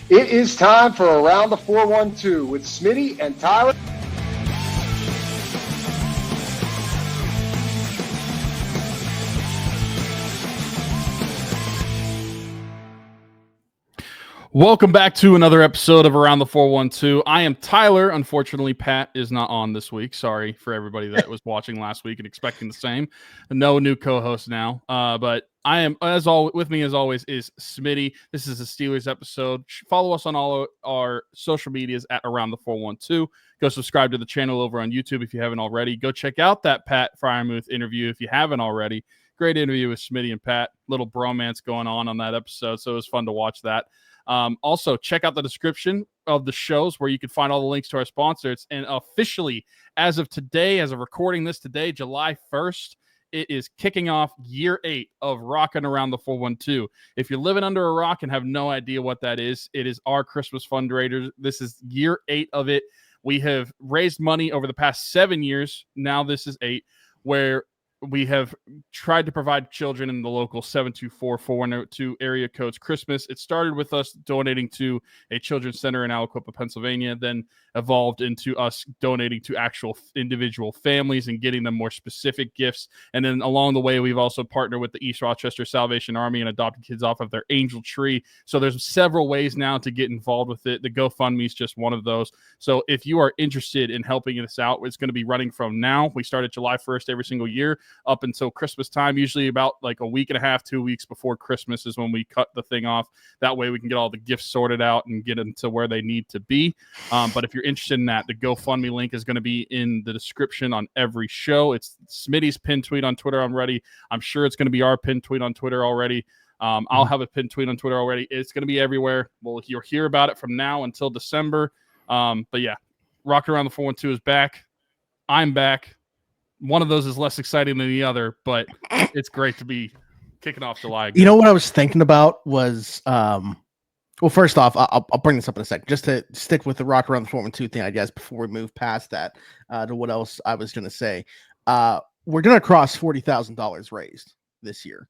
It is time for Around the 412 with Smitty and Tyler. Welcome back to another episode of Around the 412. I am Tyler. Unfortunately, Pat is not on this week. Sorry for everybody that was watching last week and expecting the same. No new co-host now. But I am, as always, with me as always is Smitty. This is a Steelers episode. Follow us on all our social medias at Around the 412. Go subscribe to the channel over on YouTube if you haven't already. Go check out that Pat Fryermuth interview if you haven't already. Great interview with Smitty and Pat. Little bromance going on that episode, so it was fun to watch that. Also, check out the description of the shows where you can find all the links to our sponsors. And officially, as of today, as of recording this today, July 1st, it is kicking off year 8 of Rockin' Around the 412. If you're living under a rock and have no idea what that is, it is our Christmas fundraiser. This is year 8 of it. We have raised money over the past 7 years. Now this is 8, where we have tried to provide children in the local 724-412 area codes Christmas. It started with us donating to a children's center in Aliquippa, Pennsylvania, then evolved into us donating to actual individual families and getting them more specific gifts. And then along the way, we've also partnered with the East Rochester Salvation Army and adopted kids off of their angel tree. So there's several ways now to get involved with it. The GoFundMe is just one of those. So if you are interested in helping us out, it's going to be running from now. We started July 1st every single year up until Christmas time, usually about like a week and a half, 2 weeks before Christmas is when we cut the thing off. That way we can get all the gifts sorted out and get them to where they need to be. But if you're interested in that, the GoFundMe link is going to be in the description on every show. It's Smitty's pinned tweet on Twitter already. I'm sure it's going to be our pinned tweet on Twitter already. I'll have a pinned tweet on Twitter already. It's going to be everywhere. You'll hear about it from now until December. But yeah, Rockin' Around the 412 is back. I'm back. One of those is less exciting than the other, but it's great to be kicking off July again. You know what I was thinking about was, well, first off, I'll bring this up in a second, just to stick with the Rock Around the 412 thing, I guess, before we move past that to what else I was going to say. We're going to cross $40,000 raised this year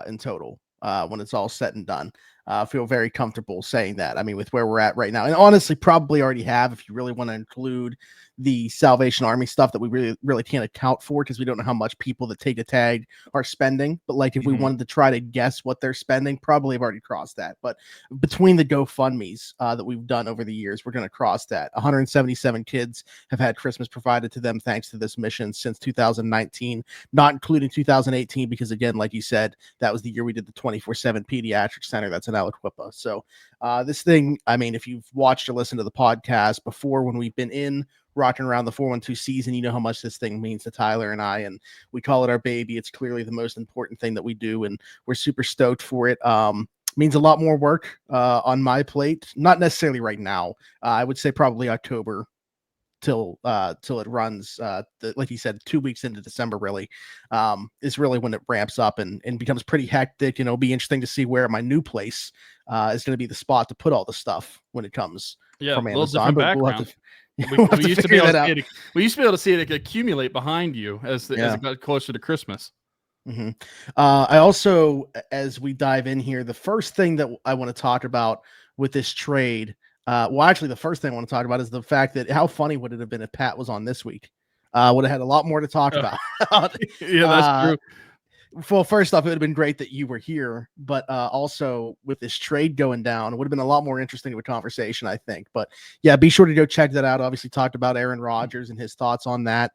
in total when it's all said and done. I feel very comfortable saying that. I mean, with where we're at right now, and honestly, probably already have, if you really want to include the Salvation Army stuff that we really can't account for because we don't know how much people that take a tag are spending. But like, if we wanted to try to guess what they're spending, probably have already crossed that. But between the GoFundMes that we've done over the years, we're going to cross that. 177 kids have had Christmas provided to them thanks to this mission since 2019, not including 2018, because again, like you said, that was the year we did the 24/7 pediatric center that's in Aliquippa. So this thing, I mean, if you've watched or listened to the podcast before when we've been in Rocking Around the 412 season, you know how much this thing means to Tyler and I, and we call it our baby. It's clearly the most important thing that we do, and we're super stoked for it. Means a lot more work on my plate, not necessarily right now. I would say probably October till it runs, like you said, 2 weeks into December really is really when it ramps up and becomes pretty hectic. You know, it'll be interesting to see where my new place is going to be the spot to put all the stuff when it comes from Amazon. But we'll have to, we used to be able to see it accumulate behind you as it got closer to Christmas. I also, as we dive in here, the first thing that I want to talk about with this trade, actually the first thing I want to talk about is the fact that how funny would it have been if Pat was on this week? Would have had a lot more to talk about. Yeah, that's true. Well, first off, it would have been great that you were here, but also with this trade going down, it would have been a lot more interesting of a conversation, I think. But yeah, be sure to go check that out. Obviously talked about Aaron Rodgers and his thoughts on that,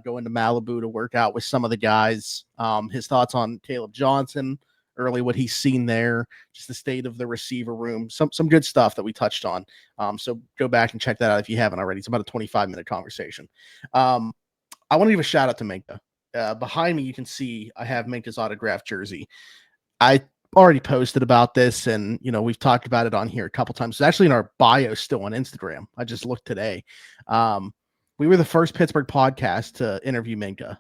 going to Malibu to work out with some of the guys, his thoughts on Caleb Johnson, early what he's seen there, just the state of the receiver room, some good stuff that we touched on. So go back and check that out if you haven't already. It's about a 25-minute conversation. I want to give a shout out to Minkah. Behind me, you can see I have Minkah's autographed jersey. I already posted about this, and you know we've talked about it on here a couple times. It's actually in our bio still on Instagram. I just looked today. We were the first Pittsburgh podcast to interview Minkah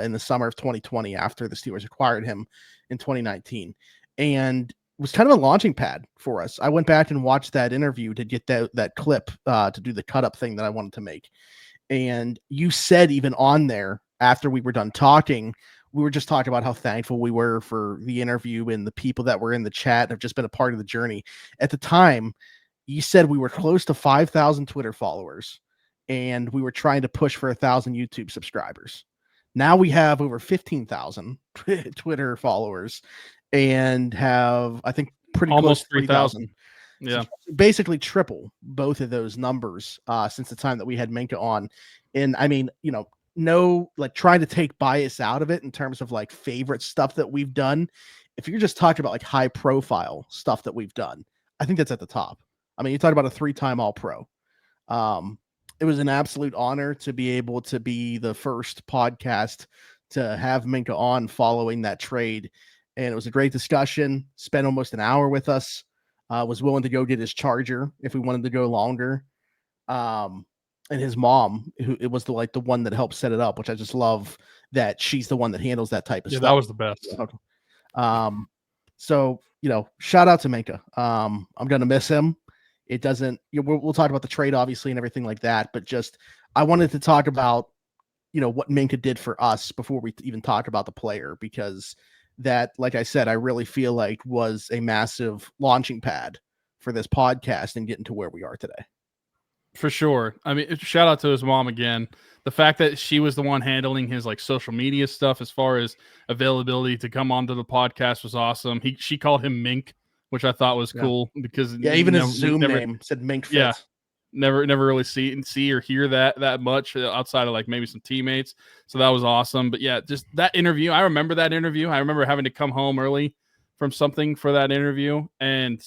in the summer of 2020 after the Steelers acquired him in 2019, and was kind of a launching pad for us. I went back and watched that interview to get that clip to do the cut up thing that I wanted to make. And you said even on there, after we were done talking, we were just talking about how thankful we were for the interview and the people that were in the chat have just been a part of the journey. At the time, you said we were close to 5,000 Twitter followers, and we were trying to push for 1,000 YouTube subscribers. Now we have over 15,000 Twitter followers, and have, I think, pretty almost close to 3,000. Yeah, So basically triple both of those numbers since the time that we had Minkah on. And I mean, no, like, trying to take bias out of it in terms of like favorite stuff that we've done. If you're just talking about like high profile stuff that we've done, I think that's at the top. I mean, you talk about a 3-time All-Pro. It was an absolute honor to be able to be the first podcast to have Minkah on following that trade. And it was a great discussion. Spent almost an hour with us. Was willing to go get his charger if we wanted to go longer. And his mom, who it was the one that helped set it up, which I just love that she's the one that handles that type of stuff. That was the best. So, shout out to Minkah. I'm going to miss him. It doesn't, we'll talk about the trade, obviously, and everything like that. But just, I wanted to talk about, what Minkah did for us before we even talk about the player, because that, like I said, I really feel like was a massive launching pad for this podcast and getting to where we are today. For sure. I mean, shout out to his mom again. The fact that she was the one handling his like social media stuff as far as availability to come onto the podcast was awesome. She called him Mink, which I thought was cool because even his Zoom name said Mink Fitz. Yeah, never really see or hear that much outside of like maybe some teammates. So that was awesome. But yeah, just that interview. I remember that interview. I remember having to come home early from something for that interview, and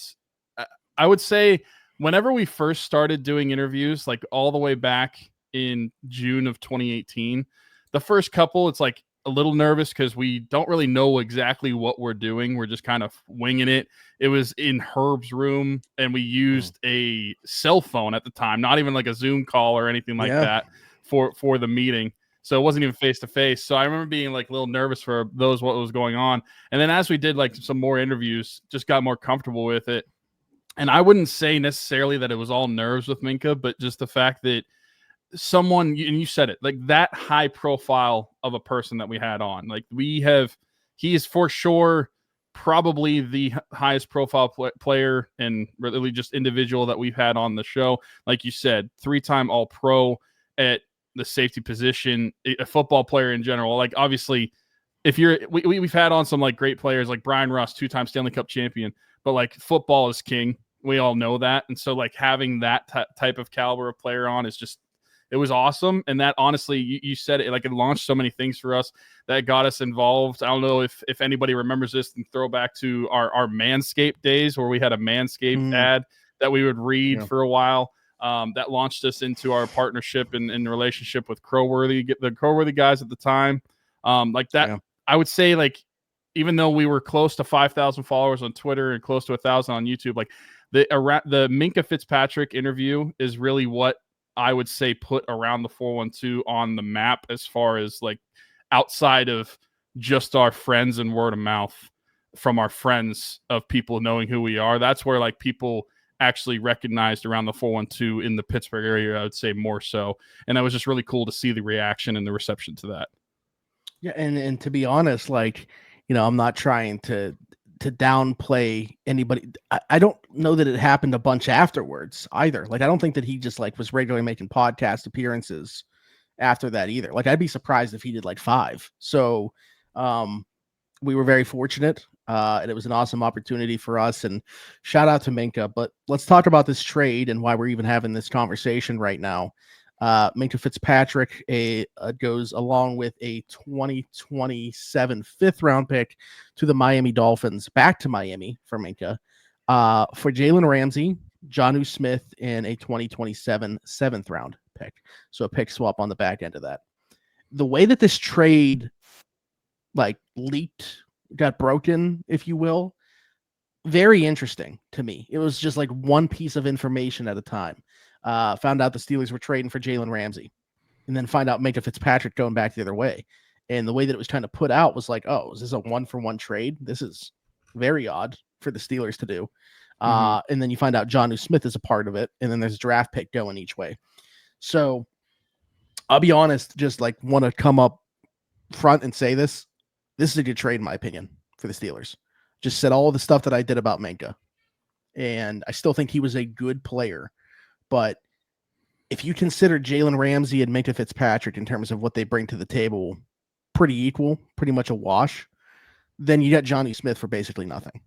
I would say whenever we first started doing interviews, like all the way back in June of 2018, the first couple, it's like a little nervous because we don't really know exactly what we're doing. We're just kind of winging it. It was in Herb's room, and we used a cell phone at the time, not even like a Zoom call or anything like that for the meeting. So it wasn't even face to face. So I remember being like a little nervous for what was going on. And then as we did like some more interviews, just got more comfortable with it. And I wouldn't say necessarily that it was all nerves with Minkah, but just the fact that someone, and you said it, like that high profile of a person that we had on, like he is for sure probably the highest profile player and really just individual that we've had on the show. Like you said, 3-time All-Pro at the safety position, a football player in general. Like obviously, we've had on some like great players like Brian Russ, 2-time Stanley Cup champion, but like football is king. We all know that. And so like having that type of caliber of player on is just, it was awesome. And that honestly, you said it, like it launched so many things for us that got us involved. I don't know if anybody remembers this and throw back to our Manscaped days where we had a Manscaped ad that we would read for a while. That launched us into our partnership and relationship with the Crowworthy guys at the time. Like that, I would say like, even though we were close to 5,000 followers on Twitter and close to 1,000 on YouTube, like the Minkah Fitzpatrick interview is really what I would say put Around the 412 on the map as far as like outside of just our friends and word of mouth from our friends of people knowing who we are. That's where like people actually recognized Around the 412 in the Pittsburgh area, I would say more so. And that was just really cool to see the reaction and the reception to that. Yeah. And to be honest, like, I'm not trying to downplay anybody. I don't know that it happened a bunch afterwards either. Like, I don't think that he just like was regularly making podcast appearances after that either. Like, I'd be surprised if he did like 5. So we were very fortunate. And it was an awesome opportunity for us, and shout out to Minkah. But let's talk about this trade and why we're even having this conversation right now. Minkah Fitzpatrick goes along with a 2027 5th-round pick to the Miami Dolphins, back to Miami for Minkah, for Jalen Ramsey, Jonnu Smith, and a 2027 7th-round pick. So a pick swap on the back end of that. The way that this trade like leaked, got broken, if you will, very interesting to me. It was just like one piece of information at a time. Found out the Steelers were trading for Jalen Ramsey, and then find out Minkah Fitzpatrick going back the other way. And the way that it was kind of put out was like, oh, is this a 1-for-1 trade? This is very odd for the Steelers to do. And then you find out Jonnu Smith is a part of it, and then there's a draft pick going each way. So I'll be honest, just like want to come up front and say this is a good trade in my opinion for the Steelers. Just said all the stuff that I did about Minkah. and I still think he was a good player. But if you consider Jalen Ramsey and Minkah Fitzpatrick in terms of what they bring to the table, pretty equal, pretty much a wash, then you got Jonnu Smith for basically nothing.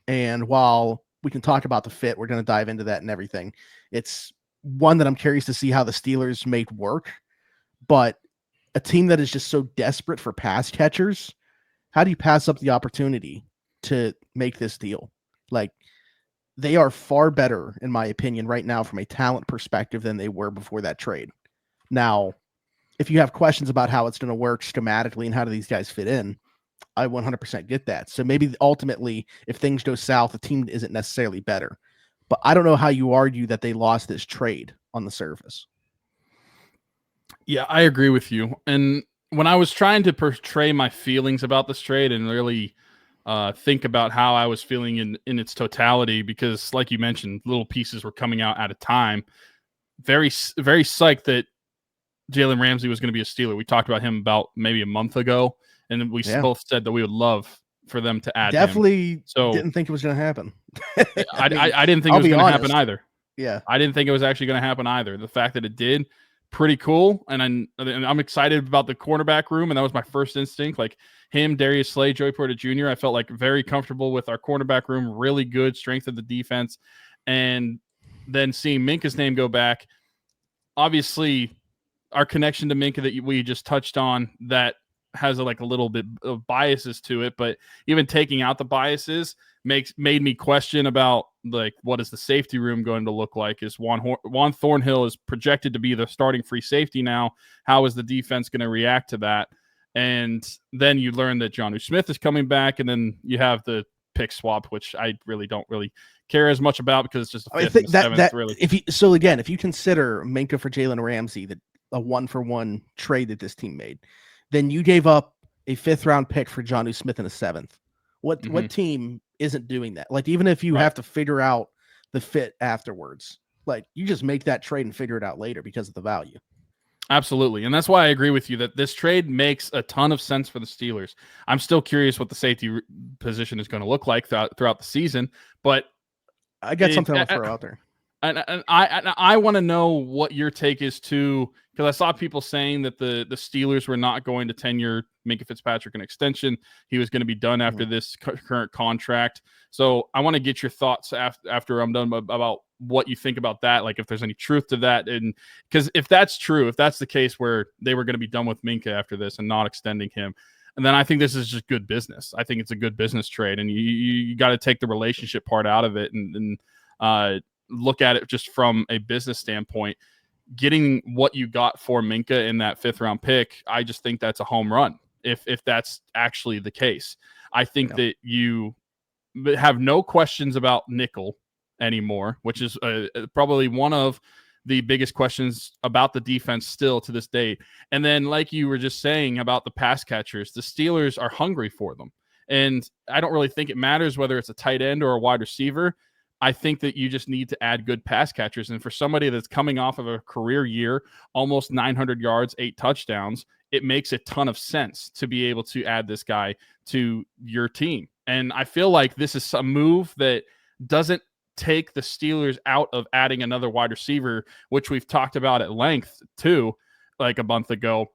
And while we can talk about the fit, we're going to dive into that and everything. It's one that I'm curious to see how the Steelers make work. But a team that is just so desperate for pass catchers, how do you pass up the opportunity to make this deal? Like, they are far better, in my opinion, right now from a talent perspective than they were before that trade. Now, if you have questions about how it's going to work schematically and how do these guys fit in, I 100% get that. So maybe ultimately, if things go south, the team isn't necessarily better. But I don't know how you argue that they lost this trade on the surface. Yeah, I agree with you. And when I was trying to portray my feelings about this trade and really think about how I was feeling in its totality, because like you mentioned, little pieces were coming out at a time. Very, very psyched that Jalen Ramsey was going to be a Steeler. We talked about him about maybe a month ago, and we both said that we would love for them to add Definitely him. So didn't think it was going to happen. I didn't think it was going to happen either. Yeah. I didn't think it was actually going to happen either. The fact that it did, pretty cool. And I'm excited about the cornerback room. And that was my first instinct. Like him, Darius Slay, Joey Porter Jr., I felt like very comfortable with our cornerback room, really good strength of the defense. And then seeing Minkah's name go back, obviously our connection to Minkah that we just touched on, that has a little bit of biases to it, but even taking out the biases made me question about what is the safety room going to look like? Is Juan Thornhill is projected to be the starting free safety now. How is the defense going to react to that? And then you learn that Jonnu Smith is coming back, and then you have the pick swap, which I really don't care as much about because it's just a fifth and seventh. Really, if you consider Minkah for Jalen Ramsey, a 1-for-1 trade that this team made, then you gave up a 5th-round pick for Jonnu Smith in a 7th. What team isn't doing that? Like, even if you have to figure out the fit afterwards, you just make that trade and figure it out later because of the value. Absolutely. And that's why I agree with you that this trade makes a ton of sense for the Steelers. I'm still curious what the safety position is going to look like throughout the season, but I got something I'll throw out there. And I want to know what your take is too, because I saw people saying that the Steelers were not going to tenure Minkah Fitzpatrick an extension. He was going to be done after this current contract. So I want to get your thoughts after I'm done about what you think about that. Like if there's any truth to that. And because if that's true, if that's the case where they were going to be done with Minkah after this and not extending him, and then I think this is just good business. I think it's a good business trade, and you got to take the relationship part out of it and look at it just from a business standpoint. Getting what you got for Minkah in that 5th-round pick, I just think that's a home run if that's actually the case. I think that you have no questions about nickel anymore, which is probably one of the biggest questions about the defense still to this day. And then like you were just saying about the pass catchers, the Steelers are hungry for them. And I don't really think it matters whether it's a tight end or a wide receiver. I think that you just need to add good pass catchers. And for somebody that's coming off of a career year, almost 900 yards, 8 touchdowns, it makes a ton of sense to be able to add this guy to your team. And I feel like this is a move that doesn't take the Steelers out of adding another wide receiver, which we've talked about at length too, like a month ago,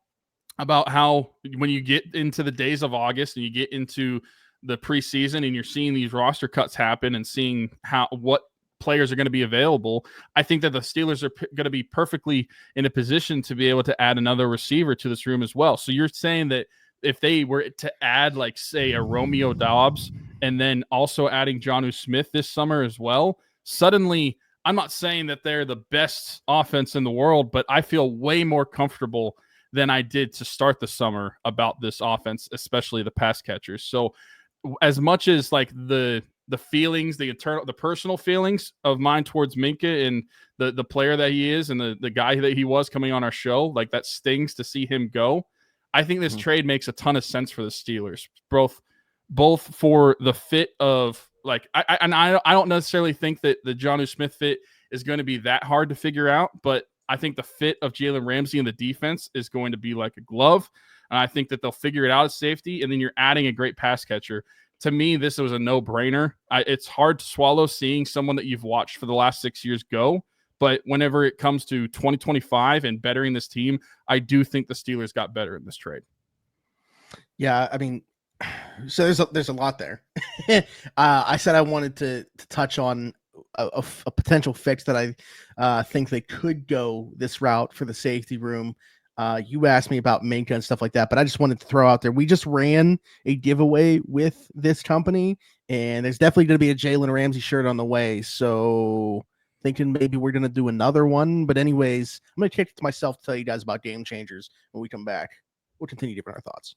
about how when you get into the days of August and you get into the preseason and you're seeing these roster cuts happen and seeing what players are going to be available, I think that the Steelers are going to be perfectly in a position to be able to add another receiver to this room as well. So you're saying that if they were to add, say, a Romeo Doubs and then also adding Jonnu Smith this summer as well, suddenly I'm not saying that they're the best offense in the world, but I feel way more comfortable than I did to start the summer about this offense, especially the pass catchers. So as much as the feelings, the personal feelings of mine towards Minkah and the player that he is and the guy that he was coming on our show, that stings to see him go. I think this trade makes a ton of sense for the Steelers, both for the fit of I don't necessarily think that the Jonnu Smith fit is going to be that hard to figure out, but I think the fit of Jalen Ramsey in the defense is going to be like a glove. And I think that they'll figure it out at safety. And then you're adding a great pass catcher to me, this was a no-brainer. It's hard to swallow seeing someone that you've watched for the last 6 years go. But whenever it comes to 2025 and bettering this team, I do think the Steelers got better in this trade. Yeah, I mean, so there's a lot there. I said I wanted to touch on a potential fix that I think they could go this route for the safety room. You asked me about Minkah and stuff like that, but I just wanted to throw out there. We just ran a giveaway with this company, and there's definitely going to be a Jalen Ramsey shirt on the way. So thinking maybe we're going to do another one. But anyways, I'm going to kick it to myself to tell you guys about Game Changers when we come back. We'll continue giving our thoughts.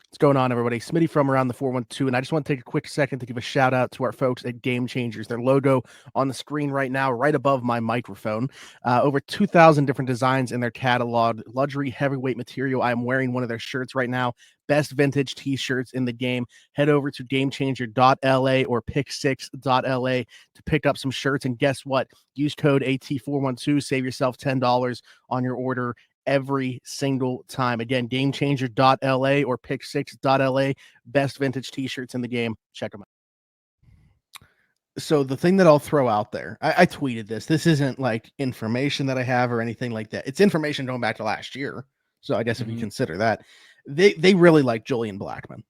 What's going on, everybody? Smitty from Around the 412, and I just want to take a quick second to give a shout out to our folks at Game Changers. Their logo on the screen right now, right above my microphone. Over 2,000 different designs in their catalog. Luxury heavyweight material. I am wearing one of their shirts right now. Best vintage t-shirts in the game. Head over to gamechanger.la or pick6.la to pick up some shirts. And guess what? Use code AT412. Save yourself $10 on your order every single time. Again, gamechanger.la or pick6.la. Best vintage t-shirts in the game. Check them out. So the thing that I'll throw out there, I tweeted this. This isn't like information that I have or anything like that. It's information going back to last year. So I guess if you consider that, they really like Julian Blackmon.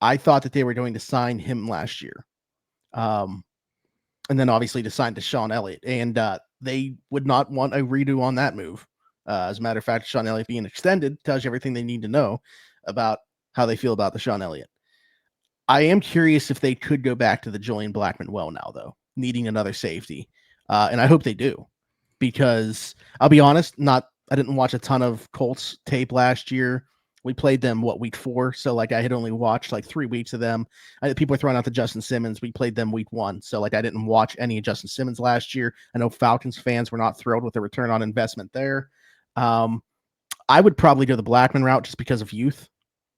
I thought that they were going to sign him last year. And then obviously to sign Deshaun Elliott. And they would not want a redo on that move. As a matter of fact, Deshaun Elliott being extended tells you everything they need to know about how they feel about Deshaun Elliott. I am curious if they could go back to the Julian Blackmon well now, though, needing another safety. And I hope they do, because I'll be honest, I didn't watch a ton of Colts tape last year. We played them, week 4? So, I had only watched, 3 weeks of them. People are throwing out the Justin Simmons. We played them week 1. So, I didn't watch any of Justin Simmons last year. I know Falcons fans were not thrilled with the return on investment there. I would probably go the Blackmon route just because of youth.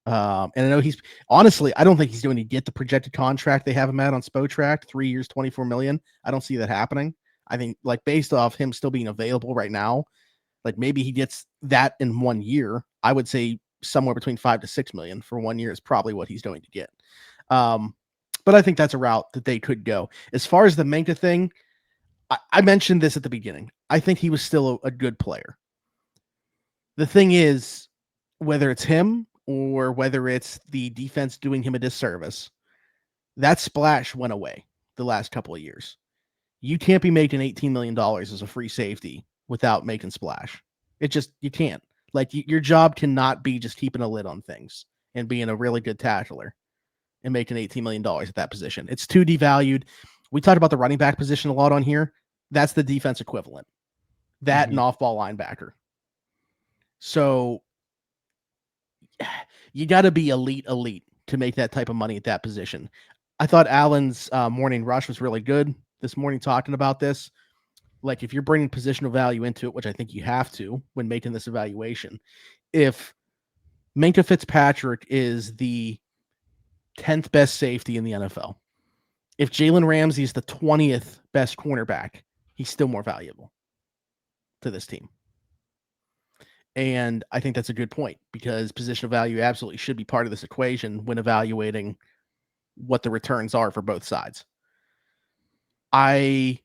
And I know I don't think he's going to get the projected contract they have him at on Spotrac, 3 years, $24 million. I don't see that happening. I think, based off him still being available right now, maybe he gets that in 1 year. I would say somewhere between $5 to $6 million for 1 year is probably what he's going to get. But I think that's a route that they could go. As far as the Minkah thing, I mentioned this at the beginning. I think he was still a good player. The thing is, whether it's him or whether it's the defense doing him a disservice, that splash went away the last couple of years. You can't be making $18 million as a free safety without making splash. You can't. Your job cannot be just keeping a lid on things and being a really good tackler and making $18 million at that position. It's too devalued. We talked about the running back position a lot on here. That's the defense equivalent. That and off-ball linebacker. So you got to be elite to make that type of money at that position. I thought Allen's morning rush was really good this morning talking about this. If you're bringing positional value into it, which I think you have to when making this evaluation, if Minkah Fitzpatrick is the 10th best safety in the NFL, if Jalen Ramsey is the 20th best cornerback, he's still more valuable to this team. And I think that's a good point, because positional value absolutely should be part of this equation when evaluating what the returns are for both sides. I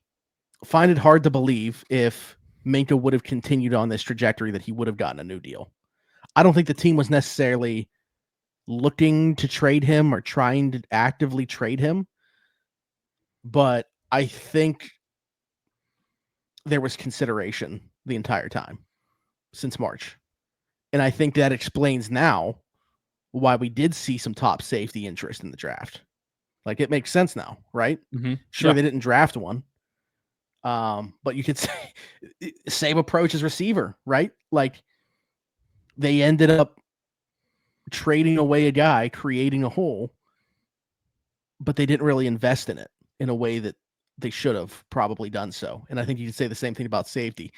find it hard to believe if Minkah would have continued on this trajectory that he would have gotten a new deal. I don't think the team was necessarily looking to trade him or trying to actively trade him, but I think there was consideration the entire time since March. And I think that explains now why we did see some top safety interest in the draft. It makes sense now, right? Mm-hmm. Sure, they didn't draft one. But you could say same approach as receiver, right? They ended up trading away a guy, creating a hole, but they didn't really invest in it in a way that they should have probably done so. And I think you could say the same thing about safety.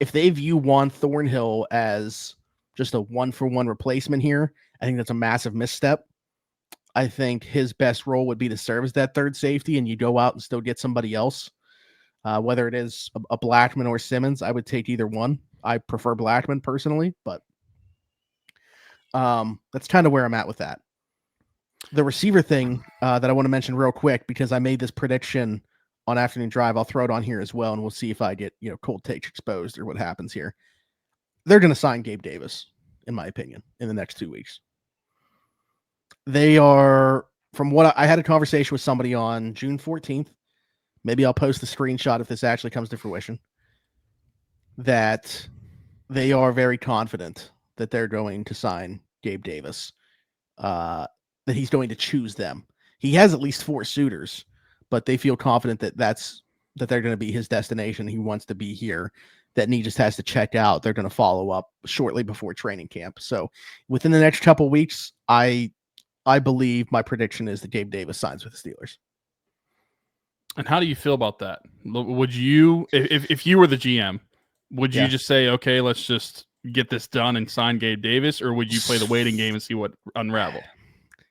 If they view Juan Thornhill as just a 1-for-1 replacement here, I think that's a massive misstep. I think his best role would be to serve as that third safety, and you go out and still get somebody else. Whether it is a Blackmon or Simmons, I would take either one. I prefer Blackmon personally, but that's kind of where I'm at with that. The receiver thing that I want to mention real quick, because I made this prediction on Afternoon Drive. I'll throw it on here as well, and we'll see if I get cold takes exposed or what happens here. They're going to sign Gabe Davis, in my opinion, in the next 2 weeks. They are, from what I had a conversation with somebody on June 14th. Maybe I'll post the screenshot if this actually comes to fruition. That they are very confident that they're going to sign Gabe Davis. That he's going to choose them. He has at least 4 suitors, but they feel confident that they're going to be his destination. He wants to be here. That he just has to check out. They're going to follow up shortly before training camp. So within the next couple of weeks, I believe my prediction is that Gabe Davis signs with the Steelers. And how do you feel about that? Would you, if you were the GM, would you just say, okay, let's just get this done and sign Gabe Davis, or would you play the waiting game and see what unravel?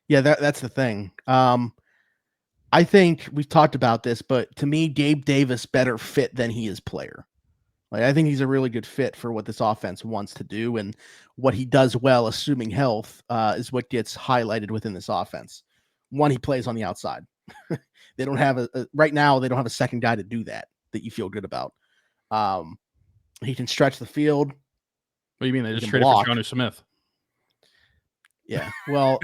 Yeah, that's the thing. I think we've talked about this, but to me, Gabe Davis better fit than he is player. Like, I think he's a really good fit for what this offense wants to do, and what he does well, assuming health, is what gets highlighted within this offense. One, he plays on the outside. They don't have right now. They don't have a second guy to do that you feel good about. He can stretch the field. What do you mean? They just traded for Jonnu Smith. Yeah. Well,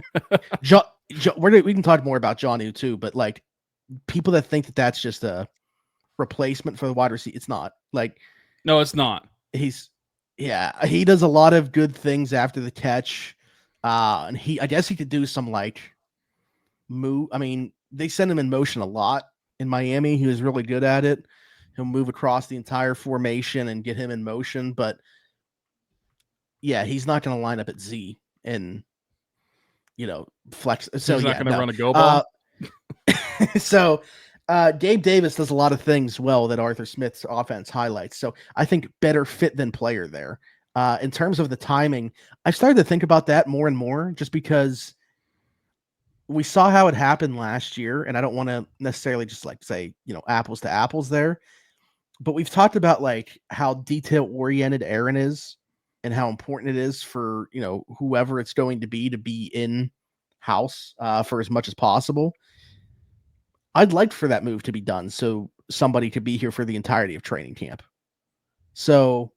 we can talk more about Jonnu too, but like people that think that that's just a replacement for the wide receiver, it's not. Like, no, it's not. He does a lot of good things after the catch. And I guess he could do some like move. I mean, they send him in motion a lot in Miami. He was really good at it. He'll move across the entire formation and get him in motion. But yeah, he's not going to line up at Z and, flex. So he's not going to run a go ball. So Gabe Davis does a lot of things well that Arthur Smith's offense highlights. So I think better fit than player there. In terms of the timing, I've started to think about that more and more, just because we saw how it happened last year, and I don't want to necessarily just like say, apples to apples there, but we've talked about like how detail oriented Aaron is and how important it is for, whoever it's going to be in house for as much as possible. I'd like for that move to be done so somebody could be here for the entirety of training camp. So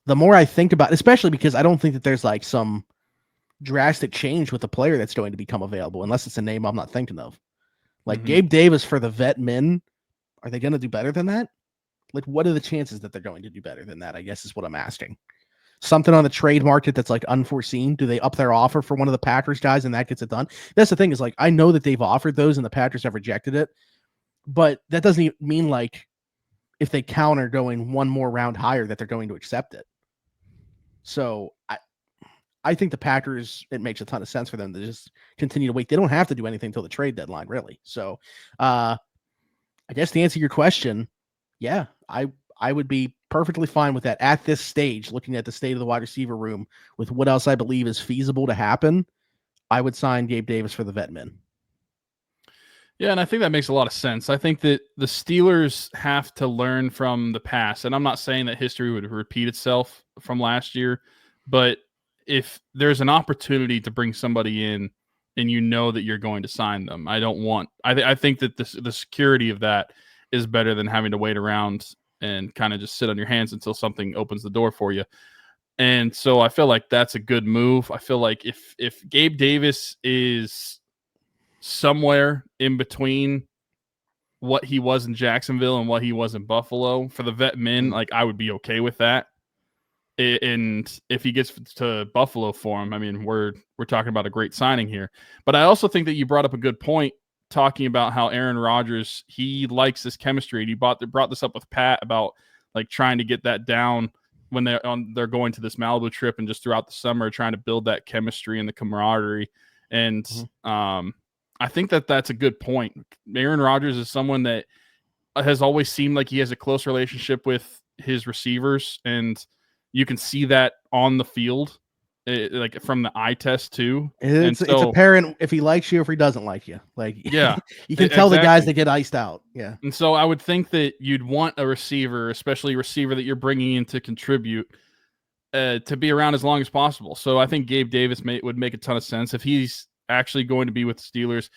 the more I think about it, especially because I don't think that there's like some drastic change with the player that's going to become available, unless it's a name I'm not thinking of. Like Gabe Davis for the vet men, are they going to do better than that? Like, what are the chances that they're going to do better than that, I guess is what I'm asking. Something on the trade market that's like unforeseen. Do they up their offer for one of the Packers guys and that gets it done? That's the thing, is like, I know that they've offered those and the Packers have rejected it, but that doesn't mean like if they counter going one more round higher that they're going to accept it. So I think the Packers, it makes a ton of sense for them to just continue to wait. They don't have to do anything till the trade deadline, really. So I guess to answer your question, yeah, I would be perfectly fine with that at this stage, looking at the state of the wide receiver room with what else I believe is feasible to happen. I would sign Gabe Davis for the vet men. Yeah, and I think that makes a lot of sense. I think that the Steelers have to learn from the past, and I'm not saying that history would repeat itself from last year, but if there's an opportunity to bring somebody in and that you're going to sign them, I think that the security of that is better than having to wait around and kind of just sit on your hands until something opens the door for you. And so I feel like that's a good move. I feel like if Gabe Davis is somewhere in between what he was in Jacksonville and what he was in Buffalo for the vet men, like, I would be okay with that. And if he gets to Buffalo for him, I mean, we're talking about a great signing here. But I also think that you brought up a good point, talking about how Aaron Rodgers, he likes this chemistry. And he brought this up with Pat about like trying to get that down when they're going to this Malibu trip and just throughout the summer, trying to build that chemistry and the camaraderie. And I think that that's a good point. Aaron Rodgers is someone that has always seemed like he has a close relationship with his receivers, and you can see that on the field, like from the eye test too. It's apparent if he likes you or if he doesn't like you. Like, yeah, you can tell the guys that get iced out. Yeah. And so I would think that you'd want a receiver, especially a receiver that you're bringing in to contribute, to be around as long as possible. So I think Gabe Davis would make a ton of sense. If he's actually going to be with the Steelers,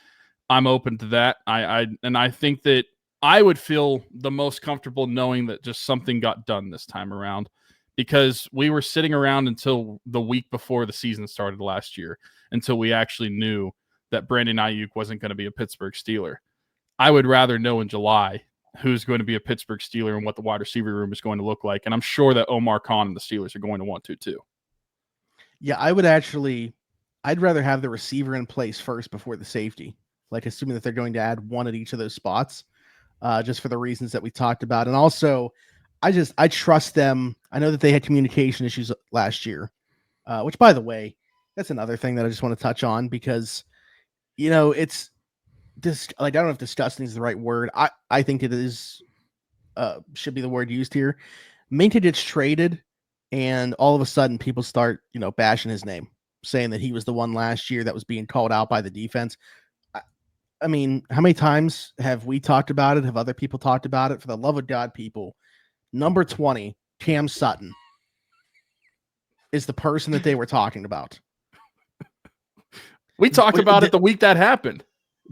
I'm open to that. I think that I would feel the most comfortable knowing that just something got done this time around, because we were sitting around until the week before the season started last year until we actually knew that Brandon Ayuk wasn't going to be a Pittsburgh Steeler. I would rather know in July who's going to be a Pittsburgh Steeler and what the wide receiver room is going to look like. And I'm sure that Omar Khan and the Steelers are going to want to too. Yeah, I'd rather have the receiver in place first before the safety, like assuming that they're going to add one at each of those spots, just for the reasons that we talked about. And also, I trust them. I know that they had communication issues last year, which, by the way, that's another thing that I just want to touch on, because, it's this, like, I don't know if disgusting is the right word. I think it is, should be the word used here. Minkah gets traded, and all of a sudden people start, bashing his name, saying that he was the one last year that was being called out by the defense. I mean, how many times have we talked about it? Have other people talked about it? For the love of God, people, number 20, Cam Sutton, is the person that they were talking about. We talked about it the week that happened.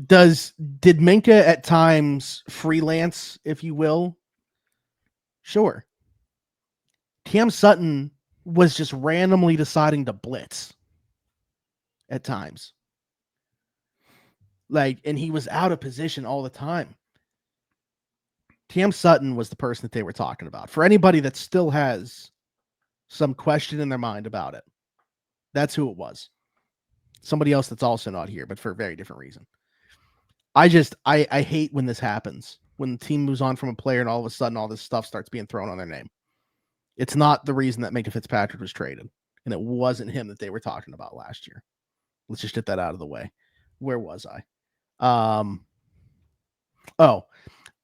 Did Minkah at times freelance, if you will? Sure. Cam Sutton was just randomly deciding to blitz at times. And he was out of position all the time. Cam Sutton was the person that they were talking about. For anybody that still has some question in their mind about it, that's who it was. Somebody else that's also not here, but for a very different reason. I hate when this happens, when the team moves on from a player and all of a sudden all this stuff starts being thrown on their name. It's not the reason that Minkah Fitzpatrick was traded, and it wasn't him that they were talking about last year. Let's just get that out of the way. Where was I?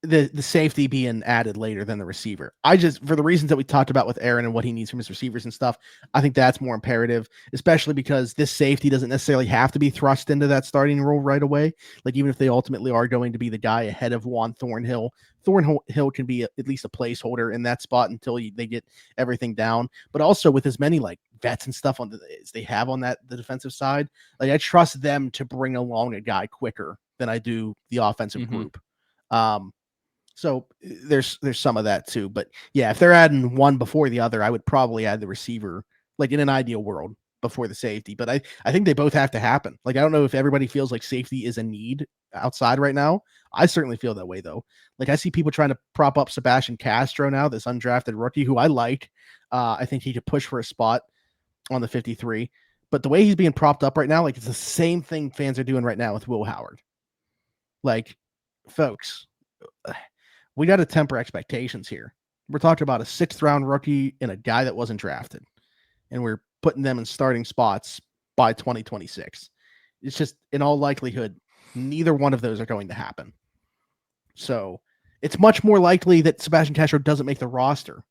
The safety being added later than the receiver. For the reasons that we talked about with Aaron and what he needs from his receivers and stuff, I think that's more imperative, especially because this safety doesn't necessarily have to be thrust into that starting role right away. Like, even if they ultimately are going to be the guy ahead of Juan Thornhill can be at least a placeholder in that spot until they get everything down. But also with as many like vets and stuff as they have on the defensive side, like, I trust them to bring along a guy quicker than I do the offensive group. So there's some of that too. But yeah, if they're adding one before the other, I would probably add the receiver, like in an ideal world, before the safety. But I think they both have to happen. Like, I don't know if everybody feels like safety is a need outside right now. I certainly feel that way though. Like, I see people trying to prop up Sebastian Castro now, this undrafted rookie who I like. I think he could push for a spot on the 53. But the way he's being propped up right now, like, it's the same thing fans are doing right now with Will Howard. Like, folks, we got to temper expectations here. We're talking about a 6th round rookie and a guy that wasn't drafted, and we're putting them in starting spots by 2026. It's just, in all likelihood, neither one of those are going to happen. So it's much more likely that Sebastian Castro doesn't make the roster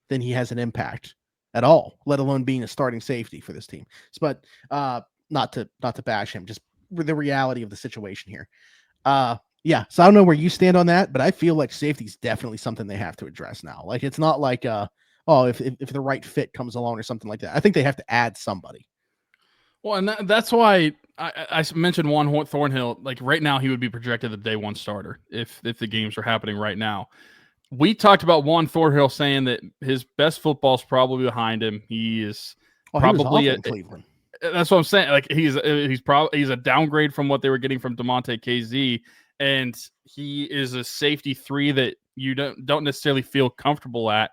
than he has an impact at all, let alone being a starting safety for this team. But not to bash him, just the reality of the situation here. Yeah, so I don't know where you stand on that, but I feel like safety is definitely something they have to address now. Like, it's not like, if the right fit comes along or something like that. I think they have to add somebody. Well, and that's why I mentioned Juan Thornhill. Like, right now, he would be projected the day one starter if the games are happening right now. We talked about Juan Thornhill saying that his best football is probably behind him. He is probably in Cleveland. That's what I'm saying. Like, he's a downgrade from what they were getting from DeMonte KZ. And he is a safety 3 that you don't necessarily feel comfortable at.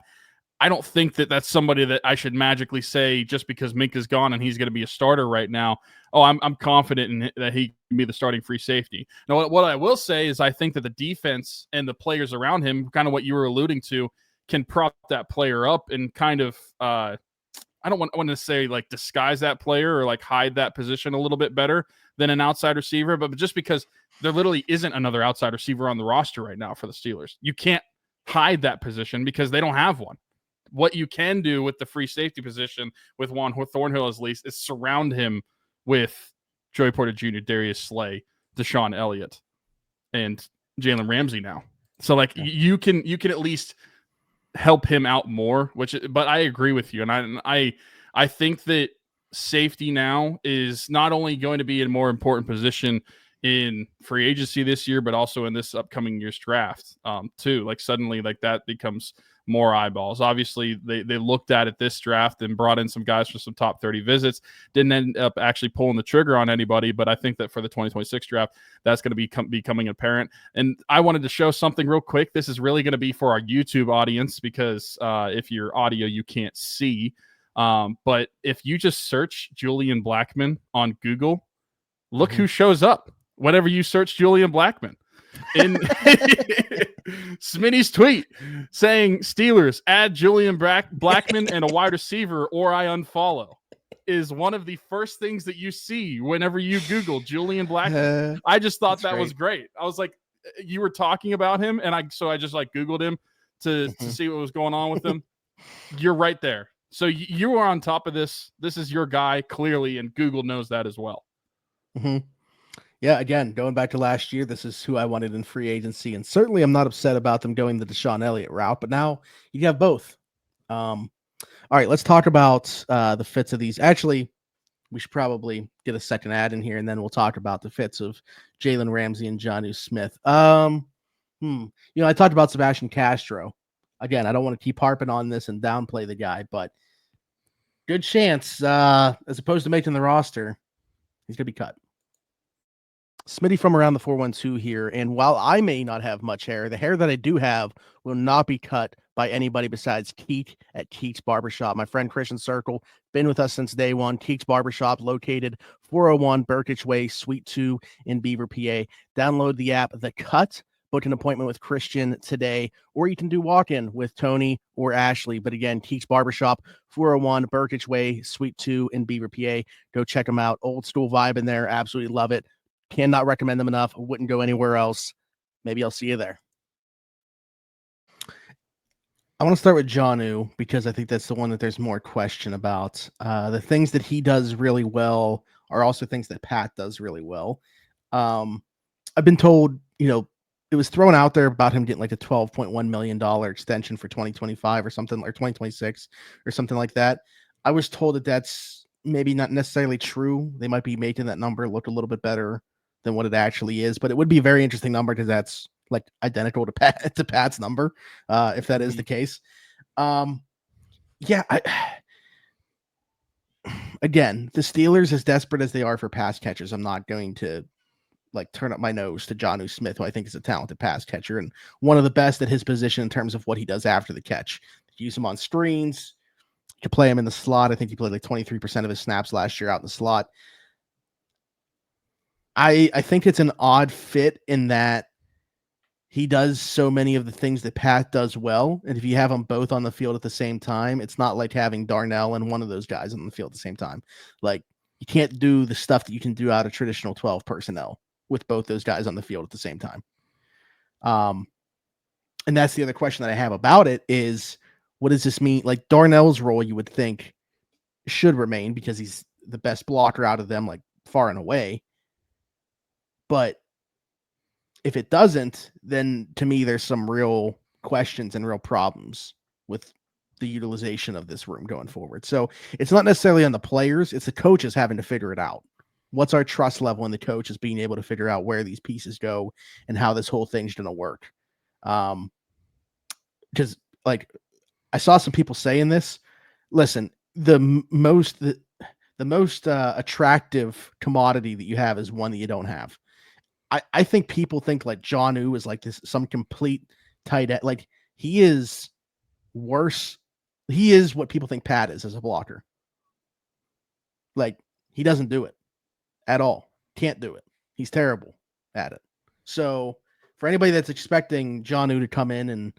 I don't think that that's somebody that I should magically say just because Minkah's gone and he's going to be a starter right now. Oh, I'm confident in that he can be the starting free safety. Now, what I will say is I think that the defense and the players around him, kind of what you were alluding to, can prop that player up and kind of I don't want to say like disguise that player or like hide that position a little bit better than an outside receiver, but just because there literally isn't another outside receiver on the roster right now for the Steelers. You can't hide that position because they don't have one. What you can do with the free safety position with Juan Thornhill at least is surround him with Joey Porter Jr., Darius Slay, Deshaun Elliott, and Jalen Ramsey now. So like you can at least help him out more, but I agree with you. And I think that safety now is not only going to be a more important position in free agency this year, but also in this upcoming year's draft too. Like suddenly like that becomes more eyeballs. Obviously they looked at it this draft and brought in some guys for some top 30 visits, didn't end up actually pulling the trigger on anybody. But I think that for the 2026 draft, that's going to be becoming apparent. And I wanted to show something real quick. This is really going to be for our YouTube audience because if you're audio, you can't see. But if you just search Julian Blackmon on Google, look who shows up. Whenever you search Julian Blackmon in Smitty's tweet saying Steelers add Julian Blackmon and a wide receiver or I unfollow is one of the first things that you see whenever you Google Julian Blackmon. I just thought that was great. I was like, you were talking about him. And I just like Googled him to see what was going on with him. You're right there. So you are on top of this. This is your guy clearly. And Google knows that as well. Yeah, again, going back to last year, this is who I wanted in free agency, and certainly I'm not upset about them going the Deshaun Elliott route, but now you have both. All right, let's talk about the fits of these. Actually, we should probably get a second ad in here, and then we'll talk about the fits of Jalen Ramsey and Jonnu Smith. I talked about Sebastian Castro. Again, I don't want to keep harping on this and downplay the guy, but good chance, as opposed to making the roster, he's going to be cut. Smitty from around the 412 here, and while I may not have much hair, the hair that I do have will not be cut by anybody besides Keek at Keek's Barbershop. My friend Christian Circle, been with us since day one. Keek's Barbershop, located 401 Burkitch Way, Suite 2 in Beaver, PA. Download the app The Cut, book an appointment with Christian today, or you can do walk-in with Tony or Ashley. But again, Keek's Barbershop, 401 Burkitch Way, Suite 2 in Beaver, PA. Go check them out. Old school vibe in there. Absolutely love it. Cannot recommend them enough. Wouldn't go anywhere else. Maybe I'll see you there. I want to start with Jonnu because I think that's the one that there's more question about. The things that he does really well are also things that Pat does really well. I've been told, it was thrown out there about him getting like a $12.1 million extension for 2025 or something, or 2026 or something like that. I was told that that's maybe not necessarily true. They might be making that number look a little bit better than what it actually is, but it would be a very interesting number because that's like identical to Pat's number, if that is the case. Again, the Steelers, as desperate as they are for pass catchers, I'm not going to like turn up my nose to Jonnu Smith, who I think is a talented pass catcher and one of the best at his position in terms of what he does after the catch. Use him on screens, to play him in the slot. I think he played like 23% of his snaps last year out in the slot. I think it's an odd fit in that he does so many of the things that Pat does well. And if you have them both on the field at the same time, it's not like having Darnell and one of those guys on the field at the same time. Like, you can't do the stuff that you can do out of traditional 12 personnel with both those guys on the field at the same time. And that's the other question that I have about it is, what does this mean? Like, Darnell's role, you would think, should remain because he's the best blocker out of them, like far and away. But if it doesn't, then to me, there's some real questions and real problems with the utilization of this room going forward. So it's not necessarily on the players. It's the coaches having to figure it out. What's our trust level in the coaches being able to figure out where these pieces go and how this whole thing's going to work? Because like I saw some people saying this, listen, the most attractive commodity that you have is one that you don't have. I think people think like Jonnu is like this, some complete tight end. Like, he is worse. He is what people think Pat is as a blocker. Like, he doesn't do it at all. Can't do it. He's terrible at it. So for anybody that's expecting Jonnu to come in and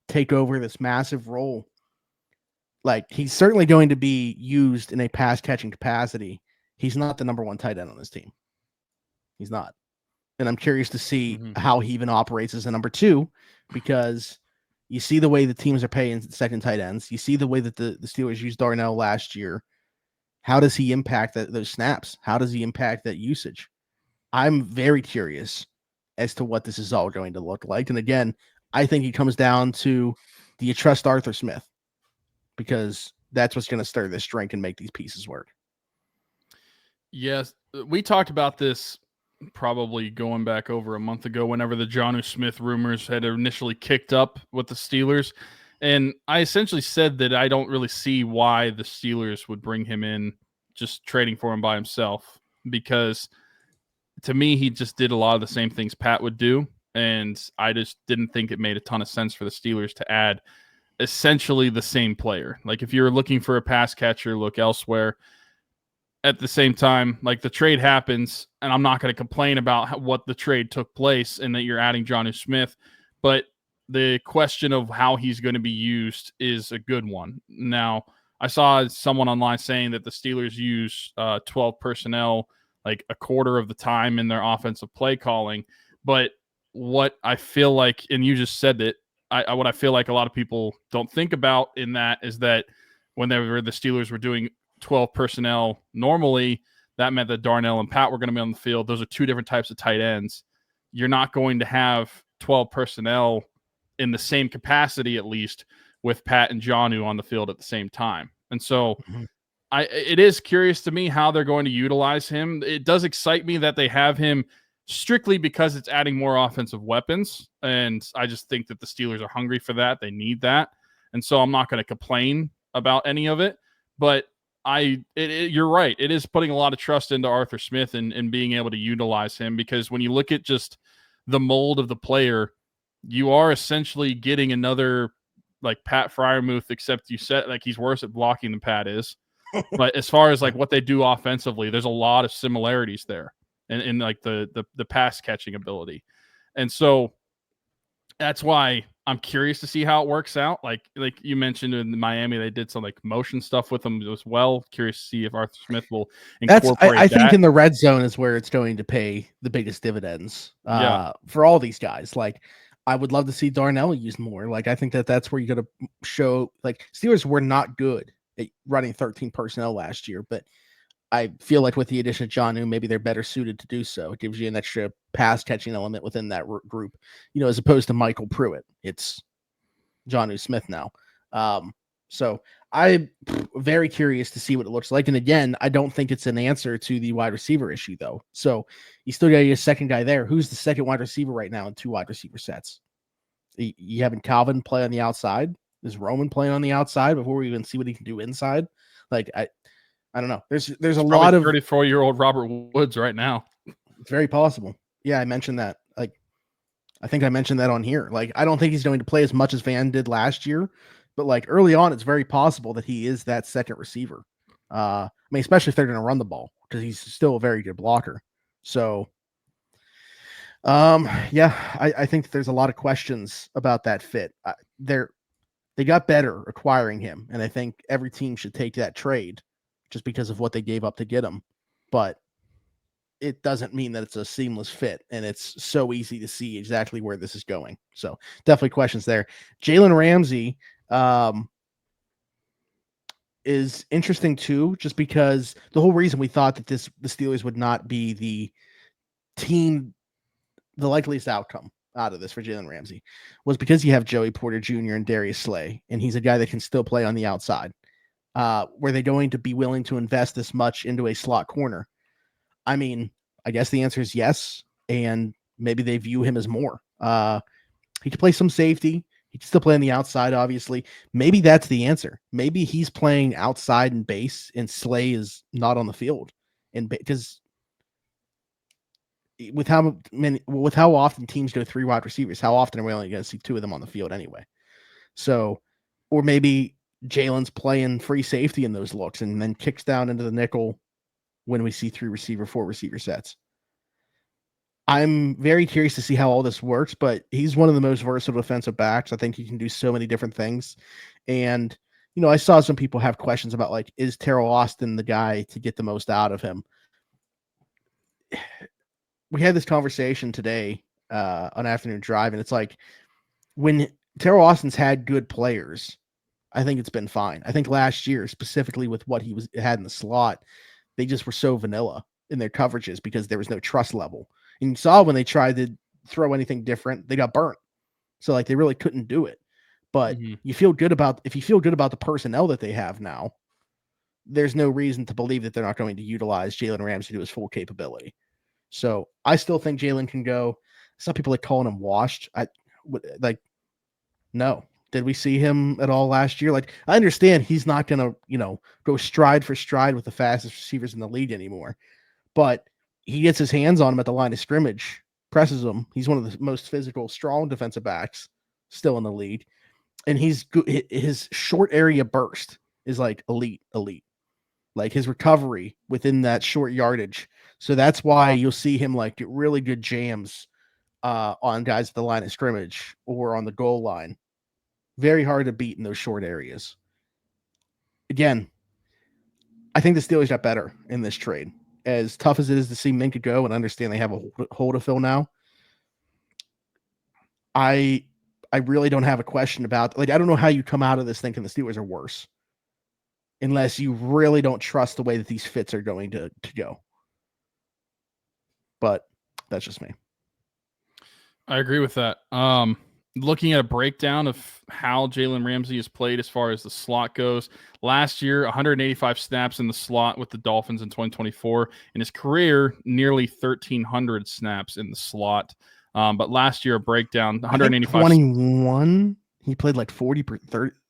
take over this massive role, like, he's certainly going to be used in a pass catching capacity. He's not the number one tight end on this team. He's not. And I'm curious to see how he even operates as a number two, because you see the way the teams are paying second tight ends. You see the way that the Steelers used Darnell last year. How does he impact those snaps? How does he impact that usage? I'm very curious as to what this is all going to look like. And again, I think it comes down to, do you trust Arthur Smith? Because that's what's going to stir this drink and make these pieces work. Yes, we talked about this probably going back over a month ago whenever the Jonnu Smith rumors had initially kicked up with the Steelers. And I essentially said that I don't really see why the Steelers would bring him in just trading for him by himself, because to me, he just did a lot of the same things Pat would do. And I just didn't think it made a ton of sense for the Steelers to add essentially the same player. Like if you're looking for a pass catcher, look elsewhere. At the same time, like the trade happens, and I'm not going to complain about what the trade took place and that you're adding Jonnu Smith, but the question of how he's going to be used is a good one. Now, I saw someone online saying that the Steelers use 12 personnel like a quarter of the time in their offensive play calling, but what I feel like, and you just said that, what I feel like a lot of people don't think about in that is that whenever the Steelers were doing 12 personnel normally, that meant that Darnell and Pat were going to be on the field. Those are two different types of tight ends. You're not going to have 12 personnel in the same capacity, at least, with Pat and Jonnu on the field at the same time. And so it is curious to me how they're going to utilize him. It does excite me that they have him strictly because it's adding more offensive weapons. And I just think that the Steelers are hungry for that. They need that. And so I'm not going to complain about any of it. But you're right. It is putting a lot of trust into Arthur Smith and being able to utilize him, because when you look at just the mold of the player, you are essentially getting another like Pat Freiermuth, except you said like he's worse at blocking than Pat is. But as far as like what they do offensively, there's a lot of similarities there in like the pass catching ability. And so that's why I'm curious to see how it works out. Like you mentioned in Miami, they did some like motion stuff with him as well. Curious to see if Arthur Smith will incorporate I think in the red zone is where it's going to pay the biggest dividends for all these guys. Like I would love to see Darnell used more. Like I think that's where you got to show, like Steelers were not good at running 13 personnel last year, but I feel like with the addition of Jonnu, maybe they're better suited to do so. It gives you an extra pass catching element within that group, as opposed to Michael Pruitt. It's Jonnu Smith now. So I'm very curious to see what it looks like. And again, I don't think it's an answer to the wide receiver issue, though. So you still got your second guy there. Who's the second wide receiver right now in two wide receiver sets? You having Calvin play on the outside? Is Roman playing on the outside before we even see what he can do inside? Like I don't know. There's a lot of 34-year-old Robert Woods right now. It's very possible. Yeah, I mentioned that. Like, I think I mentioned that on here. Like, I don't think he's going to play as much as Van did last year, but like early on, it's very possible that he is that second receiver. I mean, especially if they're going to run the ball, because he's still a very good blocker. So, yeah, I think that there's a lot of questions about that fit. They got better acquiring him, and I think every team should take that trade just because of what they gave up to get him. But it doesn't mean that it's a seamless fit, and it's so easy to see exactly where this is going. So definitely questions there. Jalen Ramsey is interesting too, just because the whole reason we thought that the Steelers would not be the likeliest outcome out of this for Jalen Ramsey was because you have Joey Porter Jr. and Darius Slay, and he's a guy that can still play on the outside. Were they going to be willing to invest this much into a slot corner? I mean, I guess the answer is yes, and maybe they view him as more. He could play some safety. He can still play on the outside, obviously. Maybe that's the answer. Maybe he's playing outside in base, and Slay is not on the field. And because with how often teams go three wide receivers, how often are we only going to see two of them on the field anyway? So, or maybe Jalen's playing free safety in those looks and then kicks down into the nickel when we see four receiver sets. I'm very curious to see how all this works, but he's one of the most versatile defensive backs. I think he can do so many different things. And, I saw some people have questions about, like, is Terrell Austin the guy to get the most out of him? We had this conversation today on Afternoon Drive, and it's like when Terrell Austin's had good players, I think it's been fine. I think last year, specifically with what he had in the slot, they just were so vanilla in their coverages because there was no trust level. And you saw when they tried to throw anything different, they got burnt. So like they really couldn't do it. But if you feel good about the personnel that they have now, there's no reason to believe that they're not going to utilize Jalen Ramsey to his full capability. So I still think Jalen can go. Some people are calling him washed. No. Did we see him at all last year? Like, I understand he's not going to, go stride for stride with the fastest receivers in the league anymore, but he gets his hands on him at the line of scrimmage, presses him. He's one of the most physical, strong defensive backs still in the league. And his short area burst is like elite, like his recovery within that short yardage. So that's why you'll see him like get really good jams on guys at the line of scrimmage or on the goal line. Very hard to beat in those short areas. Again, I think the Steelers got better in this trade. As tough as it is to see Minkah go and understand they have a hole to fill now, I really don't have a question about, like, I don't know how you come out of this thinking the Steelers are worse unless you really don't trust the way that these fits are going to go. But that's just me. I agree with that. Looking at a breakdown of how Jalen Ramsey has played as far as the slot goes. Last year, 185 snaps in the slot with the Dolphins in 2024. In his career, nearly 1,300 snaps in the slot. But last year, a breakdown, 185. 21, he played like 30,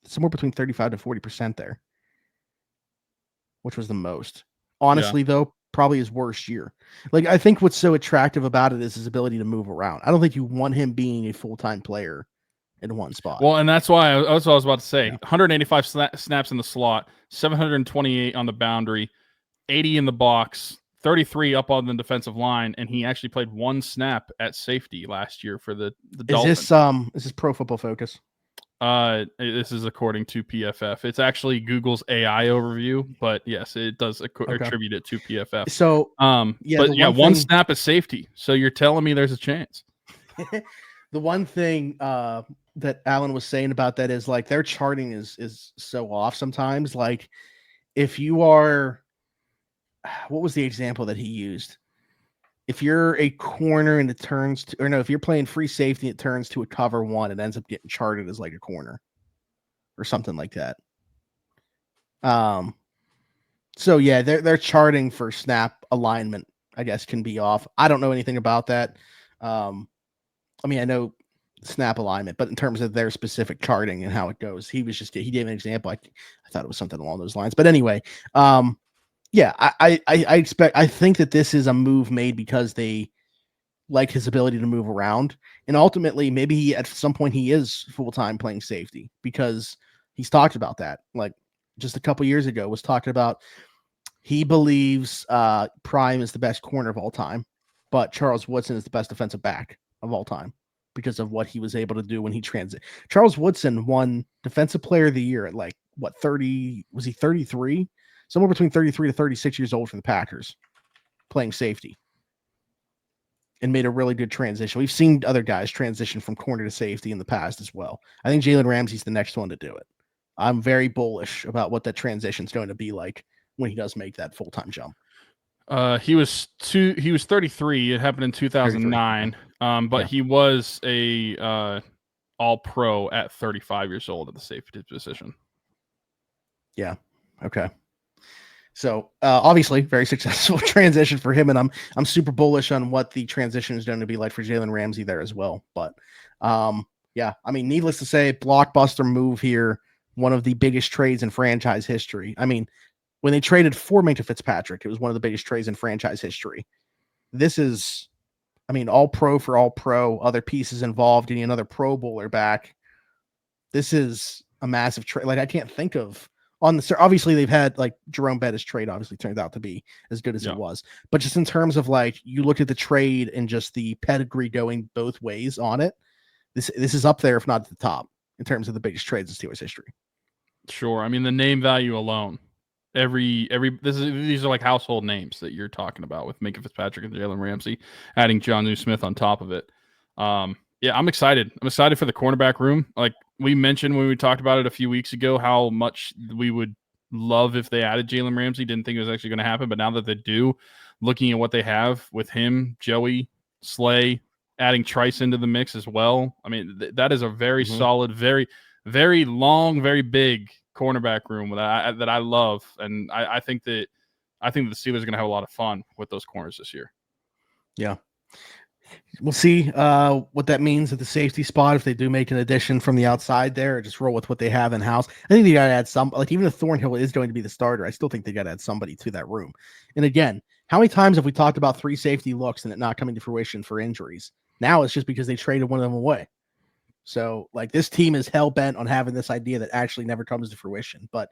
somewhere between 35 to 40% there, which was the most. Honestly, though, probably his worst year. Like, I think what's so attractive about it is his ability to move around. I don't think you want him being a full-time player in one spot. Well, and that's what I was about to say. 185 snaps in the slot, 728 on the boundary, 80 in the box, 33 up on the defensive line, and he actually played one snap at safety last year for the Dolphins. Is this Pro Football Focus? This is according to PFF. It's actually Google's AI overview, but yes, it does attribute it to PFF. So, one snap at safety. So you're telling me there's a chance. The one thing that Alan was saying about that is like their charting is so off sometimes. Like, if you are, what was the example that he used? If you're a corner and it turns to, or no, if you're playing free safety, it turns to a cover one, it ends up getting charted as like a corner or something like that. So yeah, they're charting for snap alignment, I guess, can be off. I don't know anything about that. I mean, I know snap alignment, but in terms of their specific charting and how it goes, he gave an example. I thought it was something along those lines, but anyway, yeah, I think that this is a move made because they like his ability to move around. And ultimately, maybe at some point he is full-time playing safety because he's talked about that. Like just a couple years ago was talking about he believes Prime is the best corner of all time, but Charles Woodson is the best defensive back of all time because of what he was able to do when he transit. Charles Woodson won Defensive Player of the Year at like, what, 30? Was he 33? Somewhere between 33 to 36 years old for the Packers, playing safety, and made a really good transition. We've seen other guys transition from corner to safety in the past as well. I think Jalen Ramsey's the next one to do it. I'm very bullish about what that transition is going to be like when he does make that full-time jump. He was 33. It happened in 2009. But he was a all-pro at 35 years old at the safety position. Yeah. Okay. So obviously very successful transition for him. And I'm super bullish on what the transition is going to be like for Jalen Ramsey there as well. But yeah, I mean, needless to say, blockbuster move here. One of the biggest trades in franchise history. I mean, when they traded for Minkah Fitzpatrick, it was one of the biggest trades in franchise history. This is, I mean, all pro for all pro, other pieces involved, getting another Pro Bowler back. This is a massive trade. Like, I can't think of obviously they've had like Jerome Bettis trade obviously turned out to be as good as it was, but just in terms of like, you look at the trade and just the pedigree going both ways on it. This is up there, if not at the top, in terms of the biggest trades in Steelers history. Sure. I mean, the name value alone, these are like household names that you're talking about with Minkah Fitzpatrick and Jalen Ramsey, adding Jonnu Smith on top of it. Yeah, I'm excited. I'm excited for the cornerback room. Like we mentioned when we talked about it a few weeks ago, how much we would love if they added Jalen Ramsey. Didn't think it was actually going to happen, but now that they do, looking at what they have with him, Joey, Slay, adding Trice into the mix as well. I mean, that is a very solid, very, very long, very big cornerback room that I love, and I think the Steelers are going to have a lot of fun with those corners this year. Yeah. We'll see what that means at the safety spot if they do make an addition from the outside there, or just roll with what they have in house. I think they got to add some, like even if Thornhill is going to be the starter, I still think they got to add somebody to that room. And again, how many times have we talked about 3 safety looks and it not coming to fruition for injuries? Now it's just because they traded one of them away. So like this team is hell bent on having this idea that actually never comes to fruition. But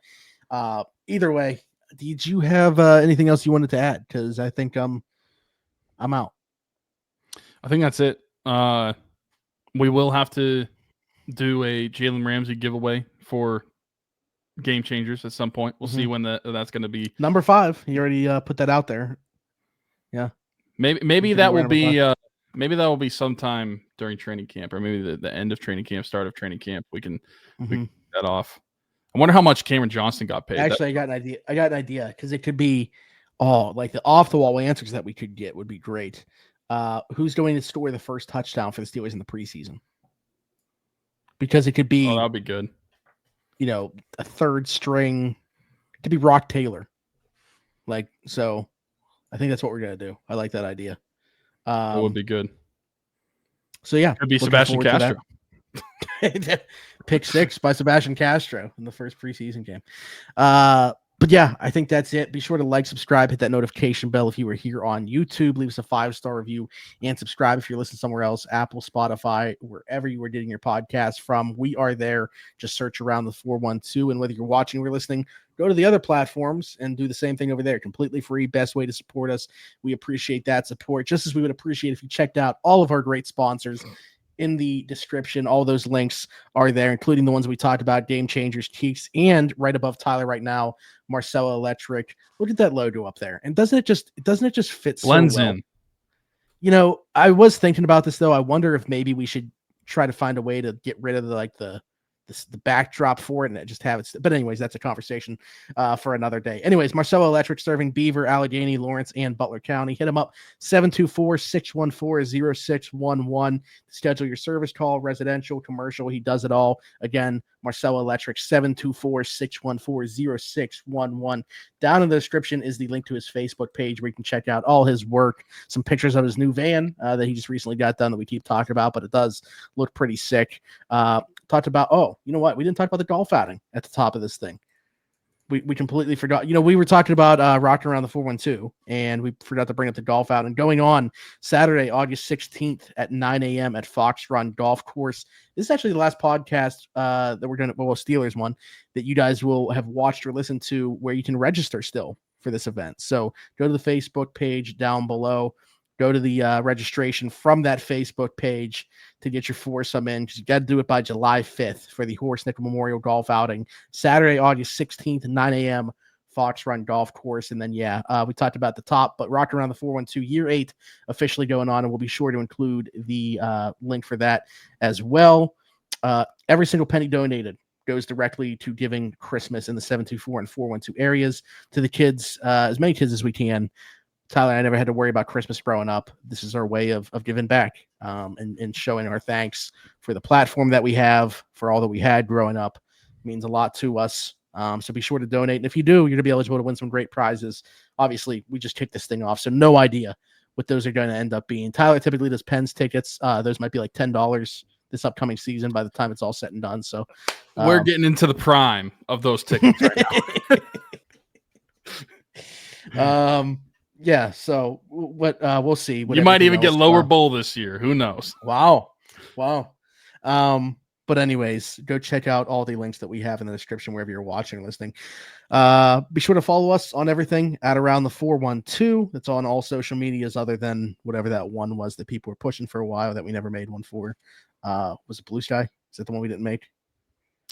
either way, did you have anything else you wanted to add? Because I think I'm out. I think that's it. We will have to do a Jalen Ramsey giveaway for Game Changers at some point. We'll see when that's going to be. Number 5. He already put that out there. Yeah. Maybe that will be maybe that will be sometime during training camp, or maybe the end of training camp, start of training camp. We can get that off. I wonder how much Cameron Johnston got paid. Actually, I got an idea because it could be like the off the wall answers that we could get would be great. Who's going to score the first touchdown for the Steelers in the preseason? Because it could be that'd be good. You know, a third string. It could be Rock Taylor. Like, so I think that's what we're gonna do. I like that idea. That would be good. So yeah, could be Sebastian Castro. Pick 6 by Sebastian Castro in the first preseason game. But yeah, I think that's it. Be sure to like, subscribe, hit that notification bell if you were here on YouTube. Leave us a 5-star review and subscribe if you're listening somewhere else, Apple, Spotify, wherever you are getting your podcast from. We are there. Just search around the 412. And whether you're watching or listening, go to the other platforms and do the same thing over there. Completely free. Best way to support us. We appreciate that support, just as we would appreciate if you checked out all of our great sponsors. In the description, all those links are there, including the ones we talked about, Game Changers, Cheeks, and right above Tyler right now, Marcella Electric. Look at that logo up there. And doesn't it just fit so blends well? in. You know, I was thinking about this though. I wonder if maybe we should try to find a way to get rid of the backdrop for it and just have it. But anyways, that's a conversation for another day. Anyways, Marcelo Electric serving Beaver, Allegheny, Lawrence, and Butler County. Hit them up, 724-614-0611. Schedule your service call, residential, commercial. He does it all. Again, Marcelo Electric, 724-614-0611. Down in the description is the link to his Facebook page where you can check out all his work, some pictures of his new van that he just recently got done that we keep talking about, but it does look pretty sick. Talked about, you know what? We didn't talk about the golf outing at the top of this thing. We completely forgot. You know, we were talking about rocking around the 412, and we forgot to bring up the golf outing going on Saturday, August 16th at 9 a.m. at Fox Run Golf Course. This is actually the last podcast that we're going to, Steelers one, that you guys will have watched or listened to where you can register still for this event. So go to the Facebook page down below. Go to the registration from that Facebook page to get your foursome in, because you got to do it by July 5th for the Horace Nickel Memorial Golf Outing, Saturday, August 16th, 9 a.m., Fox Run Golf Course. And then, we talked about the top, but Rock Around the 412 Year 8 officially going on, and we'll be sure to include the link for that as well. Every single penny donated goes directly to giving Christmas in the 724 and 412 areas to the kids, as many kids as we can. Tyler and I never had to worry about Christmas growing up. This is our way of giving back and showing our thanks for the platform that we have, for all that we had growing up. It means a lot to us. So be sure to donate. And if you do, you're going to be eligible to win some great prizes. Obviously, we just kicked this thing off, so no idea what those are going to end up being. Tyler typically does Pens tickets. Those might be like $10 this upcoming season by the time it's all said and done. So we're getting into the prime of those tickets right now. Yeah, so what we'll see. You might even get lower bowl this year. Who knows? Wow. But anyways, go check out all the links that we have in the description wherever you're watching or listening. Be sure to follow us on everything at Around the 412. It's on all social medias other than whatever that one was that people were pushing for a while that we never made one for. Was it Blue Sky? Is that the one we didn't make?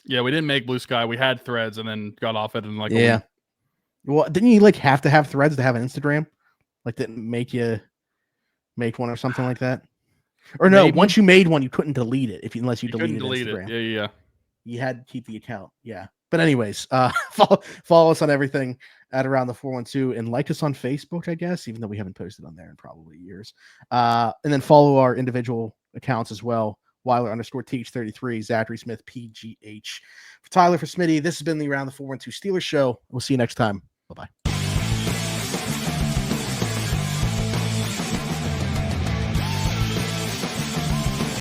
Yeah, we didn't make Blue Sky. We had Threads and then got off it in a week. Well, didn't you have to have Threads to have an Instagram? Like, didn't make you make one or something like that? Or no, maybe. Once you made one, you couldn't delete it unless you deleted Instagram. Yeah. You had to keep the account. Yeah. But anyways, follow us on everything at Around the 412 and like us on Facebook, I guess, even though we haven't posted on there in probably years. And then follow our individual accounts as well. Weiler_TH33, Zachary Smith, PGH. For Tyler, for Smitty, this has been the Around the 412 Steelers show. We'll see you next time. Bye-bye.